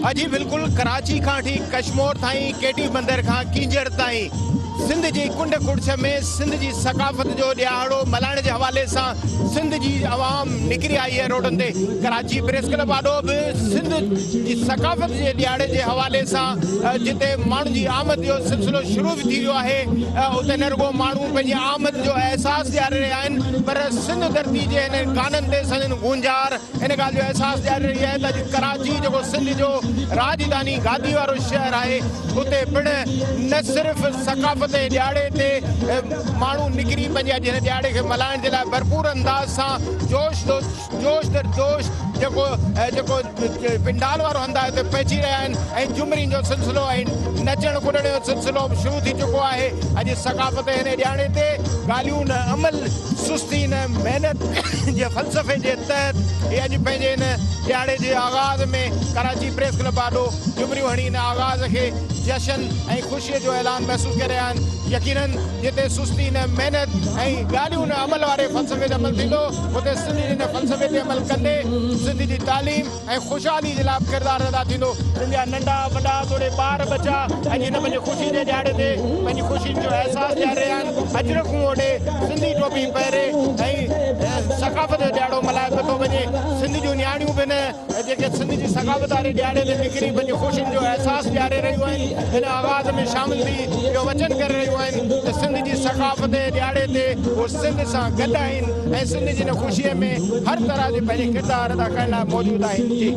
अजी बिल्कुल कराची का ठीक कश्मीर ताईं केटी बंदर का कींजर ताईं सिंध जी कुंड कुड़छ में सिंध जी सकाफ़त जो ॾियारो मल्हाइण जे हवाले सां सिंध जी आवाम निकिरी आई है रोडनि ते। कराची प्रेस क्लब आॾो बि सिंध जी सकाफ़त जे ॾियारे जे हवाले सां जिते माण्हुनि जी आमद जो सिलसिलो शुरू बि थी वियो आहे, उते न रुॻो माण्हू पंहिंजी आमद जो अहसासु ॾियारे रहिया आहिनि, पर सिंध धरती जे हिन गाननि ते सजन गूंजार इन ॻाल्हि जो अहसासु ॾियारे रही आहे त अॼु कराची जेको सिंध जो राजधानी गादी वारो शहर आहे, उते पिणु न सिर्फ़ु सकाफ़त ॾियारे ते माण्हू निकिरी पंहिंजे अॼु हिन ॾियारे खे मल्हाइण जे लाइ भरपूर अंदाज़ सां जोश दर जोश जेको पिंडाल वारो हंधि आहे उते पहुची रहिया आहिनि ऐं झुमरियुनि जो सिलसिलो ऐं नचण कुॾण जो सिलसिलो बि शुरू थी चुको आहे। अॼु सकाफ़त हिन ॾियारे ते ॻाल्हियूं न अमल सुस्ती न महिनत जे फ़लसफ़े जे तहत इहे अॼु पंहिंजे हिन ॾियारे जे आगाज़ में कराची प्रेस क्लब आॾो झुमरियूं हणी हिन आगाज़ खे जशन ऐं ख़ुशीअ जो ऐलान महसूसु करे रहिया आहिनि। यकीनन जिते सुस्ती न महिनत ऐं ॻाल्हियूं न अमल वारे फ़लसफ़े ते अमल थींदो, उते सिंध जे हिन फ़लसफ़े ते अमल कंदे सिंध जी तालीम ऐं ख़ुशहाली जे लाइ किरदारु अदा थींदो। सिंध जा नंढा वॾा थोरे ॿार बचा अॼु हिन पंहिंजे ख़ुशी जे ॾियारे ते पंहिंजी ख़ुशी जो अहसासु ॾियारे रहिया आहिनि। अजरकूं ओॾे सिंधी टोपी पहिरे ऐं सकाफ़त जो ॾियारो मल्हाए थो वञे। सिंध जूं नियाणियूं बि न जेके सिंध जी सकाफ़त वारे ॾियारे ते निकिरी पंहिंजी ख़ुशियुनि जो अहसासु ॾियारे रहियूं आहिनि, हिन आवाज़ में शामिल थी इहो वचन करे रहियूं आहिनि त सिंध जी सकाफ़त जे ॾियारे ते उहे सिंध सां गॾु आहिनि ऐं सिंध जी हिन ख़ुशीअ में हर तरह जे पंहिंजे किरदारु अदा करण लाइ मौजूदु आहिनि। जी।